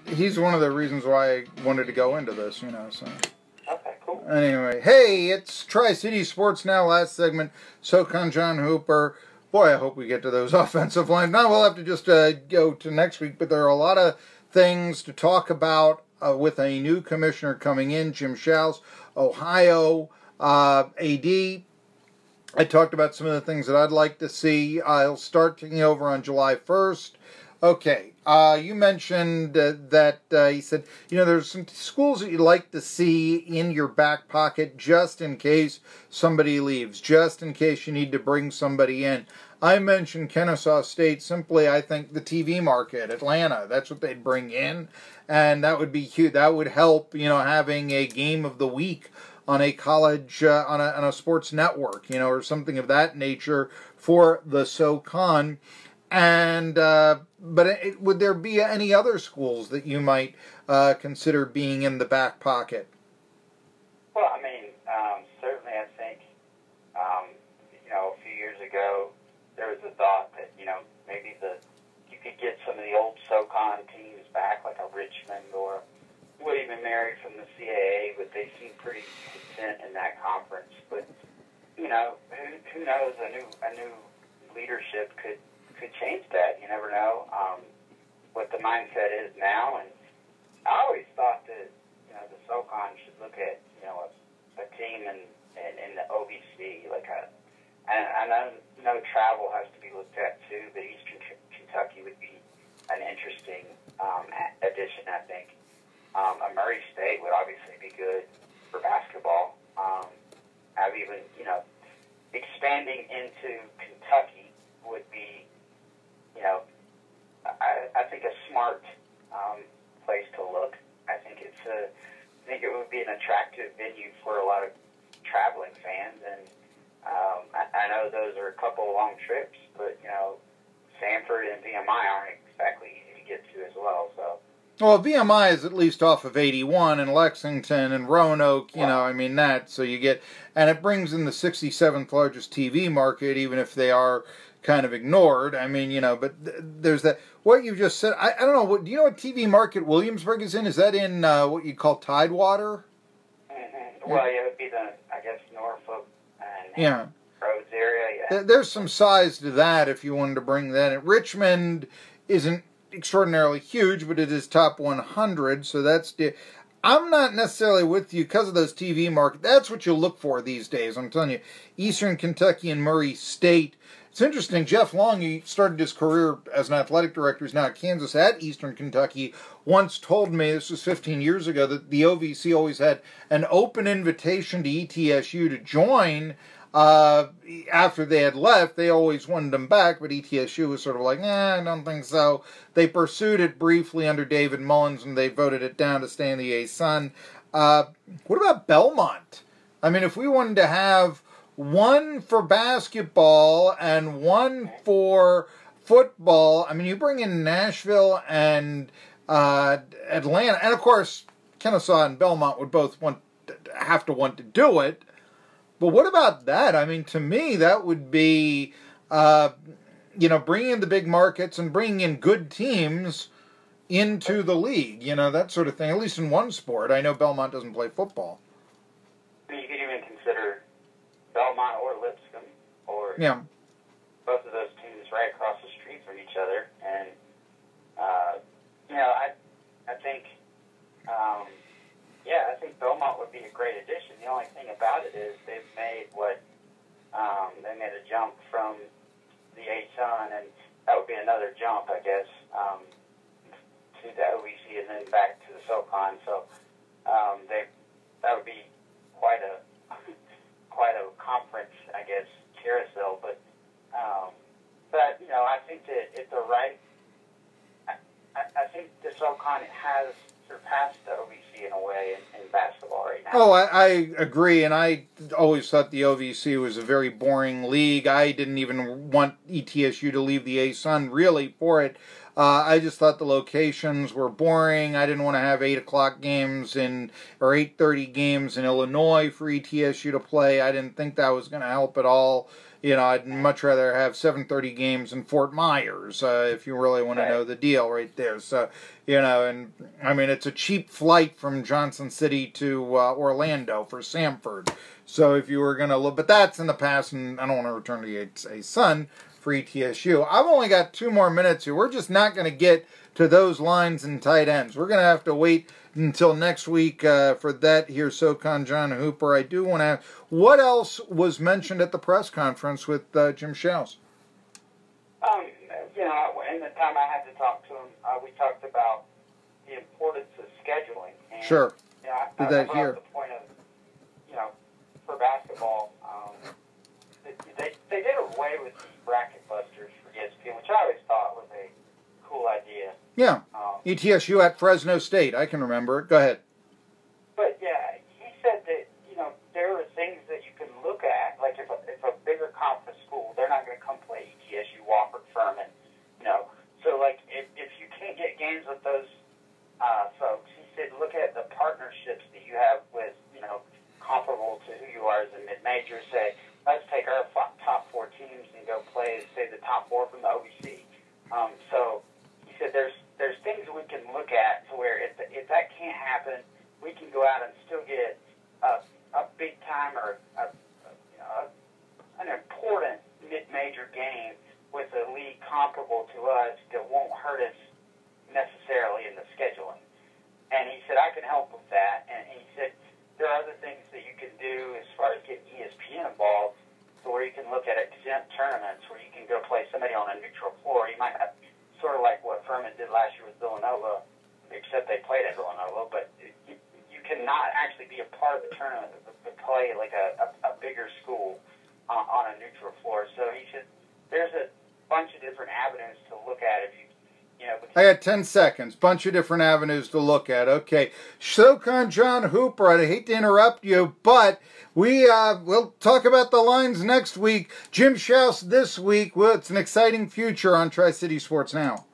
he's one of the reasons why I wanted to go into this, you know, so. Okay, cool. Anyway, hey, it's Tri-City Sports Now, last segment, SoCon John Hooper. Boy, I hope we get to those offensive lines. Now we'll have to just go to next week, but there are a lot of things to talk about with a new commissioner coming in, Jim Schaus, Ohio, AD. I talked about some of the things that I'd like to see. I'll start taking over on July 1st. Okay, you mentioned that he said, you know, there's some schools that you'd like to see in your back pocket just in case somebody leaves, just in case you need to bring somebody in. I mentioned Kennesaw State simply, I think, the TV market, Atlanta, that's what they'd bring in, and that would be huge. That would help, you know, having a game of the week on a college, on a sports network, you know, or something of that nature for the SoCon. And would there be any other schools that you might consider being in the back pocket? Well, I mean, certainly I think, you know, a few years ago, there was a thought that, you know, maybe you could get some of the old SoCon teams back, like a Richmond or William & Mary from the CAA, but they seem pretty content in that conference. But, you know, who knows, a new leadership could change that. You never know what the mindset is now. And I always thought that, you know, the SoCon should look at, you know, a team in the OVC, like and I know travel has to be looked at too, but Eastern Kentucky would be an interesting addition, I think. A Murray State would obviously be good for basketball. Have even, you know, expanding into Kentucky would be, you know, I think a smart place to look. I think it would be an attractive venue for a lot of traveling fans, and I know those are a couple of long trips, but, you know, Sanford and VMI aren't exactly easy to get to as well, so. Well, VMI is at least off of 81 and Lexington and Roanoke, you know, I mean, so you get, and it brings in the 67th largest TV market, even if they are kind of ignored. I mean, you know, but there's that, what you just said, I don't know, do you know what TV market Williamsburg is in? Is that in what you call Tidewater? Mm-hmm. Well, yeah, it would be I guess, Norfolk and Rhodes area, yeah. There's some size to that if you wanted to bring that in. Richmond isn't extraordinarily huge, but it is top 100, so that's I'm not necessarily with you because of those TV markets. That's what you look for these days. I'm telling you, Eastern Kentucky and Murray State. It's interesting, Jeff Long, he started his career as an athletic director, he's now at Kansas, at Eastern Kentucky, once told me, this was 15 years ago, that the OVC always had an open invitation to ETSU to join. After they had left, they always wanted them back, but ETSU was sort of like, I don't think so. They pursued it briefly under David Mullins, and they voted it down to stay in the A-Sun. What about Belmont? I mean, if we wanted to have one for basketball and one for football, I mean, you bring in Nashville and Atlanta, and of course, Kennesaw and Belmont would both have to want to do it. But what about that? I mean, to me, that would be, you know, bringing in the big markets and bringing in good teams into the league, you know, that sort of thing, at least in one sport. I know Belmont doesn't play football. You could even consider Belmont or Lipscomb, or both of those teams right across the street from each other. And, you know, I think... I think Belmont would be a great addition. The only thing about it is they've made they made a jump from the A-Sun, and that would be another jump, I guess, to the OVC and then back to the SoCon. So that would be quite a conference, I guess, carousel. But you know, I think that if the right, I think the SoCon has surpassed the OVC in a way in basketball right now. Oh, I agree, and I always thought the OVC was a very boring league. I didn't even want ETSU to leave the A-Sun, really, for it. I just thought the locations were boring. I didn't want to have 8 o'clock games or 8:30 games in Illinois for ETSU to play. I didn't think that was going to help at all. You know, I'd much rather have 7:30 games in Fort Myers, if you really want to know the deal right there. So, you know, and I mean, it's a cheap flight from Johnson City to Orlando for Samford. So if you were going to look, but that's in the past, and I don't want to return to a Sun for ETSU. I've only got 2 more minutes here. We're just not going to get to those lines and tight ends. We're going to have to wait until next week for that here, SoCon John Hooper. I do want to ask, what else was mentioned at the press conference with Jim Schaus? You know, in the time I had to talk to him, we talked about the importance of scheduling. And, sure. You know, Did that here. The point of, you know, for basketball, they did away with the bracket busters for ESPN, which I always thought was a cool idea. Yeah. ETSU at Fresno State. I can remember it. Go ahead. But, yeah, he said that, you know, there are things that you can look at. Like, if a bigger conference school, they're not going to come play ETSU, Wofford, Furman, you know. So, like, if you can't get games with those folks, he said look at the partnerships that you have with, you know, comparable to who you are as a mid-major. Say, let's take our top 4 teams and go play, say, the top 4 from the OVC. So he said there's things we can look at to where if that can't happen, we can go out and still get a big time or an important mid-major game with a league comparable to us that won't hurt us necessarily in the scheduling. And he said I can help with that. And he said there are other things that you can do as far as getting ESPN involved, so where you can look at exempt tournaments where you can go play somebody on a neutral floor. You might not, sort of like what Furman did last year with Villanova, except they played at Villanova, but you cannot actually be a part of the tournament but play like a bigger school on a neutral floor. So he said there's a bunch of different avenues to look at if you know. I got 10 seconds. Bunch of different avenues to look at. Okay. SoCon John Hooper, I hate to interrupt you, but we'll talk about the lines next week. Jim Schaus this week. Well, it's an exciting future on Tri-City Sports Now.